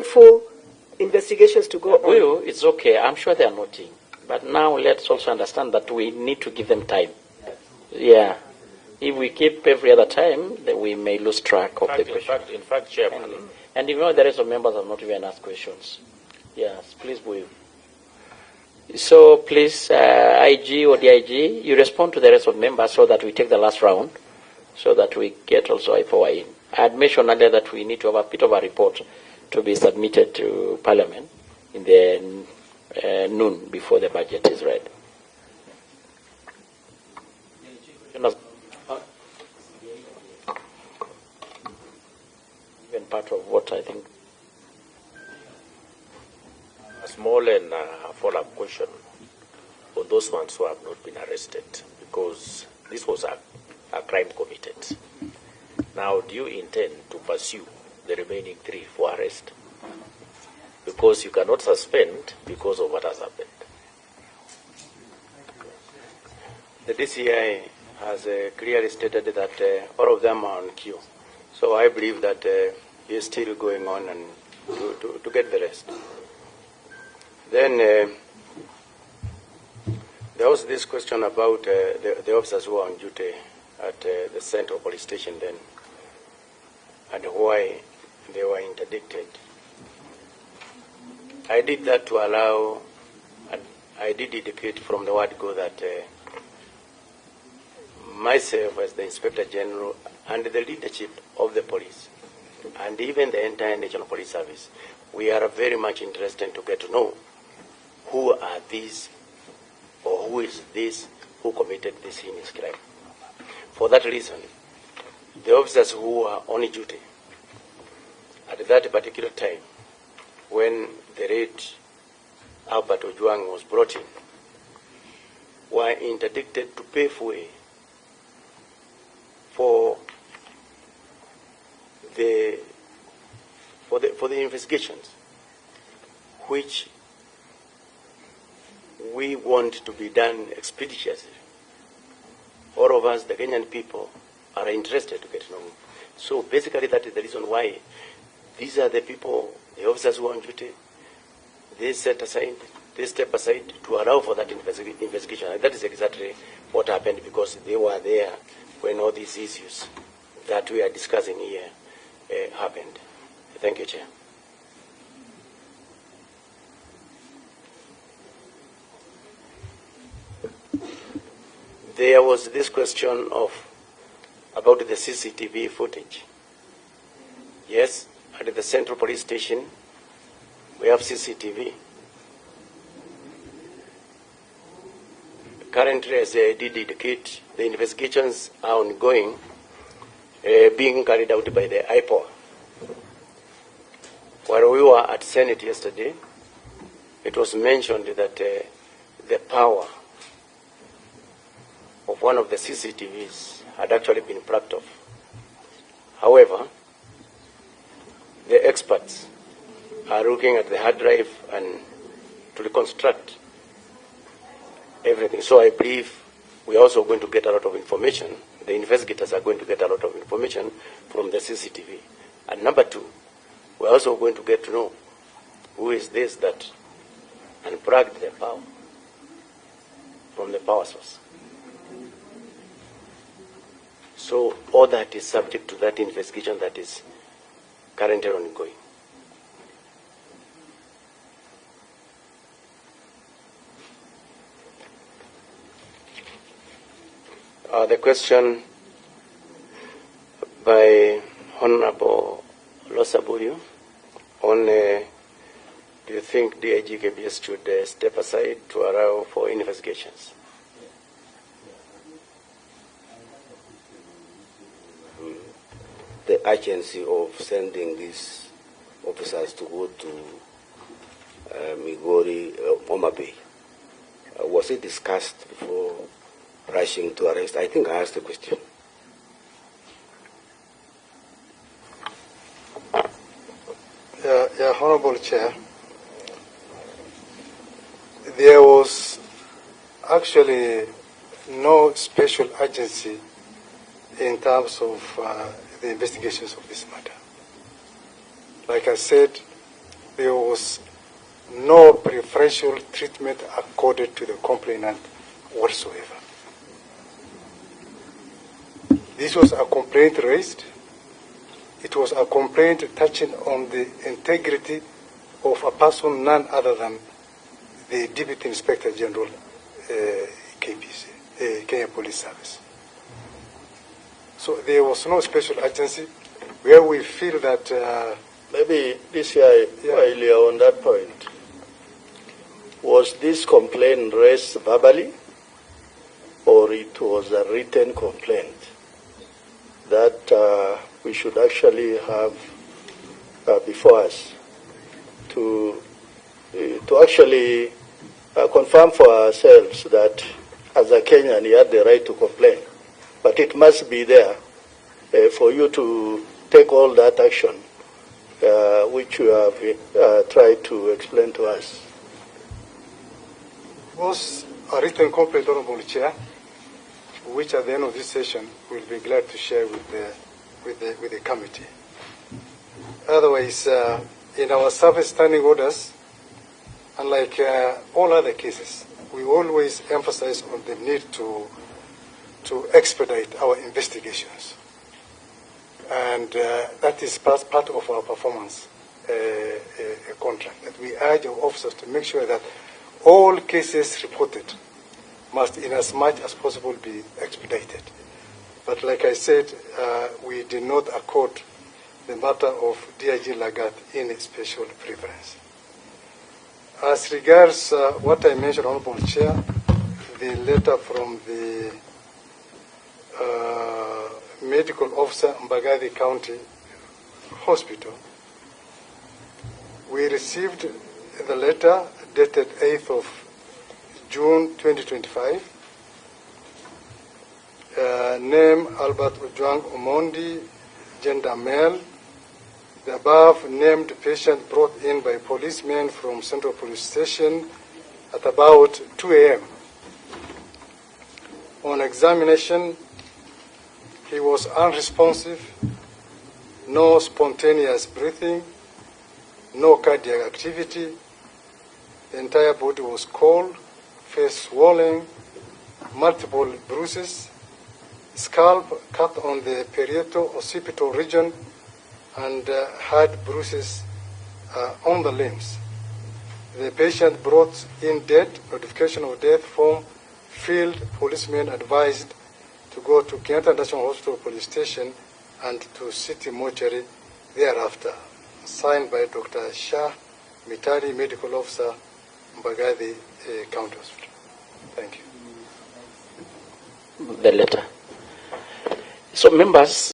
meaningful investigations to go on. It's okay. I'm sure they are noting. But now let's also understand that we need to give them time. Yeah. If we keep every other time, then we may lose track of the question. In fact, Chairman. And the rest of members have not even asked questions. Yes, please, Buyu. So please, IG or DIG, you respond to the rest of members so that we take the last round, so that we get also I4 in. I had mentioned earlier that we need to have a bit of a report to be submitted to Parliament in the noon before the budget is read. Even part of what I think. A small and follow-up question for those ones who have not been arrested, because this was a crime committed. Now, do you intend to pursue the remaining 3 for arrest? Because you cannot suspend because of what has happened. The DCI has clearly stated that all of them are on queue. So I believe that he is still going on and to get the rest. Then there was this question about the officers who are on duty at the Central Police Station then, and why they were interdicted. I did that to allow, and I did indicate from the word go that myself as the Inspector General and the leadership of the police, and even the entire National Police Service, we are very much interested to get to know who are these, or who is this who committed this heinous crime. For that reason, the officers who are on duty at that particular time, when the late Albert Ojwang was brought in, were interdicted to pay way for the investigations, which we want to be done expeditiously. All of us, the Kenyan people, are interested to get to know. So basically that is the reason why these are the people, the officers who are on duty, they step aside to allow for that investigation. And that is exactly what happened, because they were there when all these issues that we are discussing here happened. Thank you, Chair. There was this question about the CCTV footage. Yes, at the Central Police Station, we have CCTV. Currently, as I did indicate, the investigations are ongoing, being carried out by the IPOA. While we were at Senate yesterday, it was mentioned that the power of one of the CCTVs had actually been plucked off. However, the experts are looking at the hard drive and to reconstruct everything. So I believe we are also going to get a lot of information. The investigators are going to get a lot of information from the CCTV. And number 2, we're also going to get to know who is this that unplugged the power from the power source. So all that is subject to that investigation that is currently ongoing. The question by Honorable Losabuyu on do you think DIG KBS should step aside to allow for investigations? The urgency of sending these officers to go to Migori, Mutembei, was it discussed before rushing to arrest? I think I asked the question. Yeah, Honorable Chair, there was actually no special urgency in terms of the investigations of this matter. Like I said, there was no preferential treatment accorded to the complainant whatsoever. This was a complaint raised. It was a complaint touching on the integrity of a person none other than the Deputy Inspector General, KPC, Kenya Police Service. So there was no special agency where we feel that... Maybe this year, while you are on that point, was this complaint raised verbally or it was a written complaint that we should actually have before us to actually confirm for ourselves that as a Kenyan he had the right to complain, but it must be there for you to take all that action which you have tried to explain to us. It was a written complaint, Honorable Chair, which at the end of this session we'll be glad to share with the committee. Otherwise, in our service standing orders, unlike all other cases, we always emphasize on the need to expedite our investigations. And that is part of our performance contract, that we urge our officers to make sure that all cases reported must, in as much as possible, be expedited. But like I said, we did not accord the matter of DIG Lagat any special preference. As regards what I mentioned, Honorable Chair, the letter from the medical officer Mbagathi County Hospital, we received the letter dated 8th of June 2025. Name Albert Ojwang Omondi, gender male. The above named patient brought in by policemen from Central Police Station at about 2 a.m. On examination, he was unresponsive, no spontaneous breathing, no cardiac activity. The entire body was cold, face swollen, multiple bruises, scalp cut on the parieto-occipital region, and had bruises on the limbs. The patient brought in dead, notification of death form, field policemen advised to go to Kenyatta National Hospital Police Station and to City Mortuary thereafter. Signed by Dr. Shah Mitari, Medical Officer, Mbagathi County Hospital. Thank you. The letter. So members,